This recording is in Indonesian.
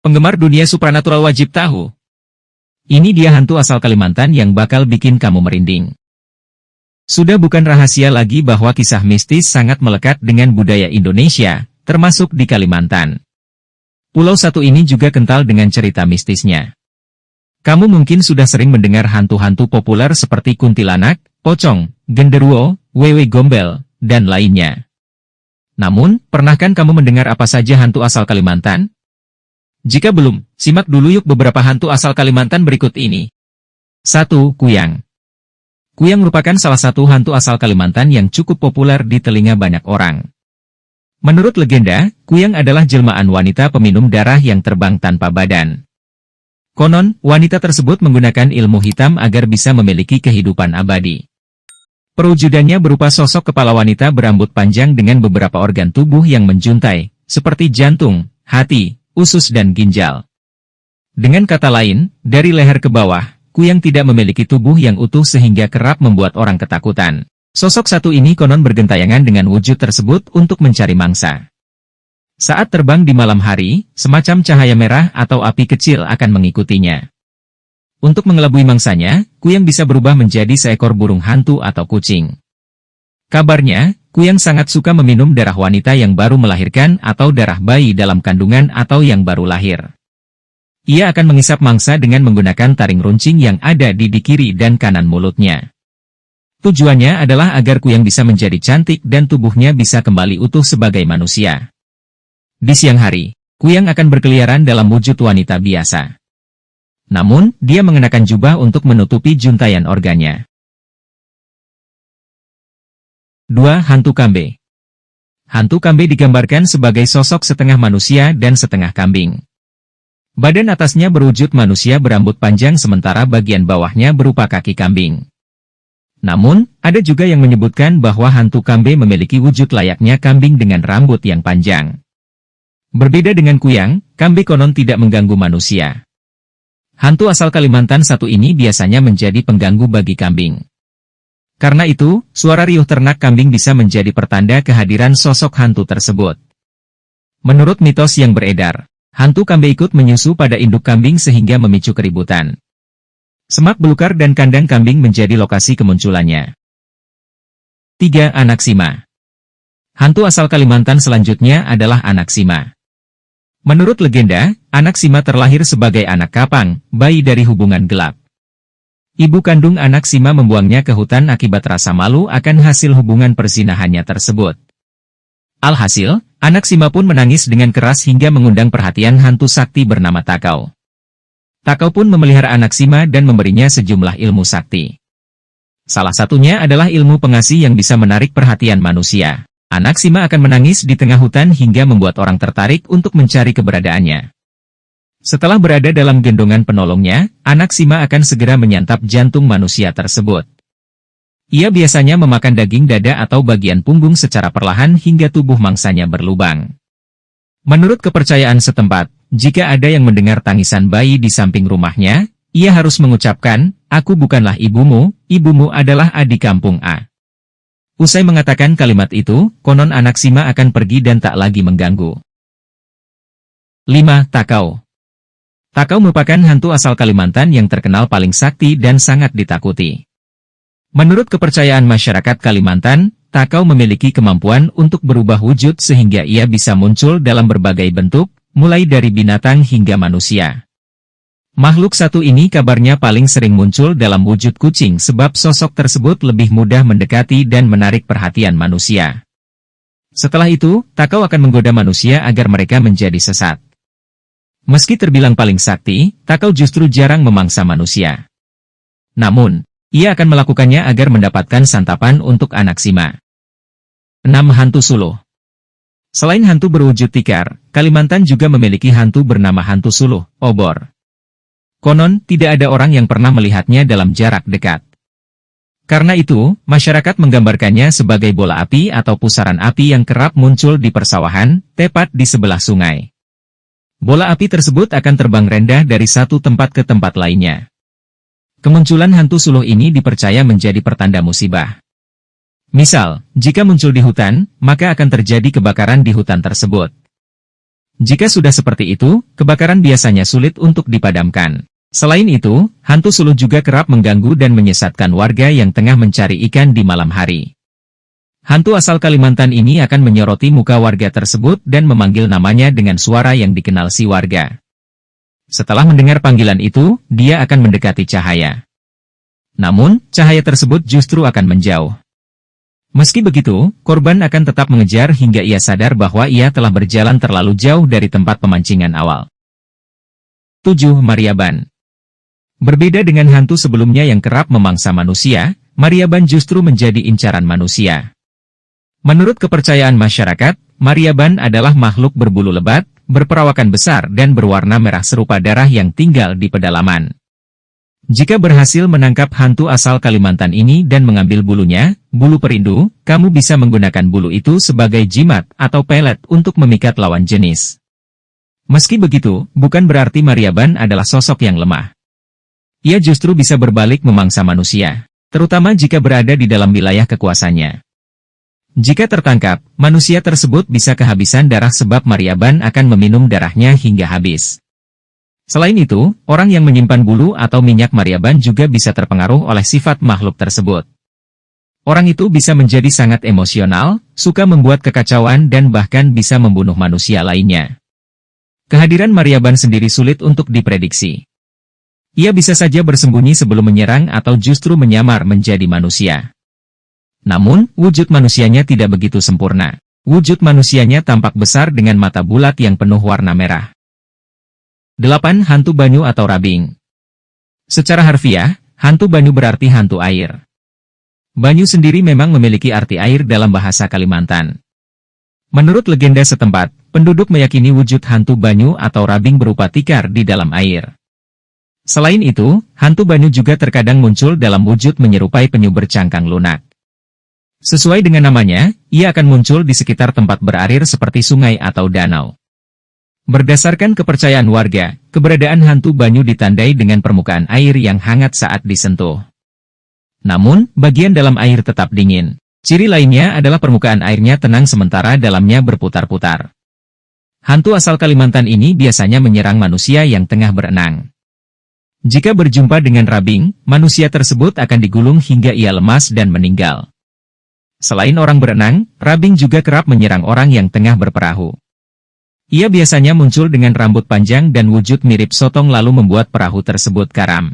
Penggemar dunia supranatural wajib tahu. Ini dia hantu asal Kalimantan yang bakal bikin kamu merinding. Sudah bukan rahasia lagi bahwa kisah mistis sangat melekat dengan budaya Indonesia, termasuk di Kalimantan. Pulau satu ini juga kental dengan cerita mistisnya. Kamu mungkin sudah sering mendengar hantu-hantu populer seperti kuntilanak, pocong, genderuwo, wewe gombel, dan lainnya. Namun, pernahkah kamu mendengar apa saja hantu asal Kalimantan? Jika belum, simak dulu yuk beberapa hantu asal Kalimantan berikut ini. 1. Kuyang. Kuyang merupakan salah satu hantu asal Kalimantan yang cukup populer di telinga banyak orang. Menurut legenda, Kuyang adalah jelmaan wanita peminum darah yang terbang tanpa badan. Konon, wanita tersebut menggunakan ilmu hitam agar bisa memiliki kehidupan abadi. Perwujudannya berupa sosok kepala wanita berambut panjang dengan beberapa organ tubuh yang menjuntai, seperti jantung, hati, usus dan ginjal. Dengan kata lain, dari leher ke bawah, Kuyang tidak memiliki tubuh yang utuh sehingga kerap membuat orang ketakutan. Sosok satu ini konon bergentayangan dengan wujud tersebut untuk mencari mangsa. Saat terbang di malam hari, semacam cahaya merah atau api kecil akan mengikutinya. Untuk mengelabui mangsanya, Kuyang bisa berubah menjadi seekor burung hantu atau kucing. Kabarnya, Kuyang sangat suka meminum darah wanita yang baru melahirkan atau darah bayi dalam kandungan atau yang baru lahir. Ia akan mengisap mangsa dengan menggunakan taring runcing yang ada di kiri dan kanan mulutnya. Tujuannya adalah agar Kuyang bisa menjadi cantik dan tubuhnya bisa kembali utuh sebagai manusia. Di siang hari, Kuyang akan berkeliaran dalam wujud wanita biasa. Namun, dia mengenakan jubah untuk menutupi juntayan organnya. 2. Hantu Kambe. Hantu Kambe digambarkan sebagai sosok setengah manusia dan setengah kambing. Badan atasnya berwujud manusia berambut panjang sementara bagian bawahnya berupa kaki kambing. Namun, ada juga yang menyebutkan bahwa hantu Kambe memiliki wujud layaknya kambing dengan rambut yang panjang. Berbeda dengan Kuyang, Kambe konon tidak mengganggu manusia. Hantu asal Kalimantan satu ini biasanya menjadi pengganggu bagi kambing. Karena itu, suara riuh ternak kambing bisa menjadi pertanda kehadiran sosok hantu tersebut. Menurut mitos yang beredar, hantu Kambe ikut menyusu pada induk kambing sehingga memicu keributan. Semak belukar dan kandang kambing menjadi lokasi kemunculannya. 3. Anak Sima. Hantu asal Kalimantan selanjutnya adalah anak Sima. Menurut legenda, anak Sima terlahir sebagai anak kapang, bayi dari hubungan gelap. Ibu kandung anak Sima membuangnya ke hutan akibat rasa malu akan hasil hubungan perzinahannya tersebut. Alhasil, anak Sima pun menangis dengan keras hingga mengundang perhatian hantu sakti bernama Takau. Takau pun memelihara anak Sima dan memberinya sejumlah ilmu sakti. Salah satunya adalah ilmu pengasih yang bisa menarik perhatian manusia. Anak Sima akan menangis di tengah hutan hingga membuat orang tertarik untuk mencari keberadaannya. Setelah berada dalam gendongan penolongnya, anak Sima akan segera menyantap jantung manusia tersebut. Ia biasanya memakan daging dada atau bagian punggung secara perlahan hingga tubuh mangsanya berlubang. Menurut kepercayaan setempat, jika ada yang mendengar tangisan bayi di samping rumahnya, ia harus mengucapkan, "Aku bukanlah ibumu, ibumu adalah adik kampung A." Usai mengatakan kalimat itu, konon anak Sima akan pergi dan tak lagi mengganggu. 5. Takau. Takau merupakan hantu asal Kalimantan yang terkenal paling sakti dan sangat ditakuti. Menurut kepercayaan masyarakat Kalimantan, Takau memiliki kemampuan untuk berubah wujud sehingga ia bisa muncul dalam berbagai bentuk, mulai dari binatang hingga manusia. Makhluk satu ini kabarnya paling sering muncul dalam wujud kucing sebab sosok tersebut lebih mudah mendekati dan menarik perhatian manusia. Setelah itu, Takau akan menggoda manusia agar mereka menjadi sesat. Meski terbilang paling sakti, Takau justru jarang memangsa manusia. Namun, ia akan melakukannya agar mendapatkan santapan untuk anak Sima. 6. Hantu Suluh. Selain hantu berwujud tikar, Kalimantan juga memiliki hantu bernama hantu suluh, obor. Konon, tidak ada orang yang pernah melihatnya dalam jarak dekat. Karena itu, masyarakat menggambarkannya sebagai bola api atau pusaran api yang kerap muncul di persawahan, tepat di sebelah sungai. Bola api tersebut akan terbang rendah dari satu tempat ke tempat lainnya. Kemunculan hantu suluh ini dipercaya menjadi pertanda musibah. Misal, jika muncul di hutan, maka akan terjadi kebakaran di hutan tersebut. Jika sudah seperti itu, kebakaran biasanya sulit untuk dipadamkan. Selain itu, hantu suluh juga kerap mengganggu dan menyesatkan warga yang tengah mencari ikan di malam hari. Hantu asal Kalimantan ini akan menyoroti muka warga tersebut dan memanggil namanya dengan suara yang dikenal si warga. Setelah mendengar panggilan itu, dia akan mendekati cahaya. Namun, cahaya tersebut justru akan menjauh. Meski begitu, korban akan tetap mengejar hingga ia sadar bahwa ia telah berjalan terlalu jauh dari tempat pemancingan awal. 7. Mariaban. Berbeda dengan hantu sebelumnya yang kerap memangsa manusia, Mariaban justru menjadi incaran manusia. Menurut kepercayaan masyarakat, Mariaban adalah makhluk berbulu lebat, berperawakan besar dan berwarna merah serupa darah yang tinggal di pedalaman. Jika berhasil menangkap hantu asal Kalimantan ini dan mengambil bulunya, bulu perindu, kamu bisa menggunakan bulu itu sebagai jimat atau pelet untuk memikat lawan jenis. Meski begitu, bukan berarti Mariaban adalah sosok yang lemah. Ia justru bisa berbalik memangsa manusia, terutama jika berada di dalam wilayah kekuasaannya. Jika tertangkap, manusia tersebut bisa kehabisan darah sebab Mariaban akan meminum darahnya hingga habis. Selain itu, orang yang menyimpan bulu atau minyak Mariaban juga bisa terpengaruh oleh sifat makhluk tersebut. Orang itu bisa menjadi sangat emosional, suka membuat kekacauan dan bahkan bisa membunuh manusia lainnya. Kehadiran Mariaban sendiri sulit untuk diprediksi. Ia bisa saja bersembunyi sebelum menyerang atau justru menyamar menjadi manusia. Namun, wujud manusianya tidak begitu sempurna. Wujud manusianya tampak besar dengan mata bulat yang penuh warna merah. 8. Hantu banyu atau rabing. Secara harfiah, hantu banyu berarti hantu air. Banyu sendiri memang memiliki arti air dalam bahasa Kalimantan. Menurut legenda setempat, penduduk meyakini wujud hantu banyu atau rabing berupa tikar di dalam air. Selain itu, hantu banyu juga terkadang muncul dalam wujud menyerupai penyu bercangkang lunak. Sesuai dengan namanya, ia akan muncul di sekitar tempat berair seperti sungai atau danau. Berdasarkan kepercayaan warga, keberadaan hantu banyu ditandai dengan permukaan air yang hangat saat disentuh. Namun, bagian dalam air tetap dingin. Ciri lainnya adalah permukaan airnya tenang sementara dalamnya berputar-putar. Hantu asal Kalimantan ini biasanya menyerang manusia yang tengah berenang. Jika berjumpa dengan rabing, manusia tersebut akan digulung hingga ia lemas dan meninggal. Selain orang berenang, rabing juga kerap menyerang orang yang tengah berperahu. Ia biasanya muncul dengan rambut panjang dan wujud mirip sotong lalu membuat perahu tersebut karam.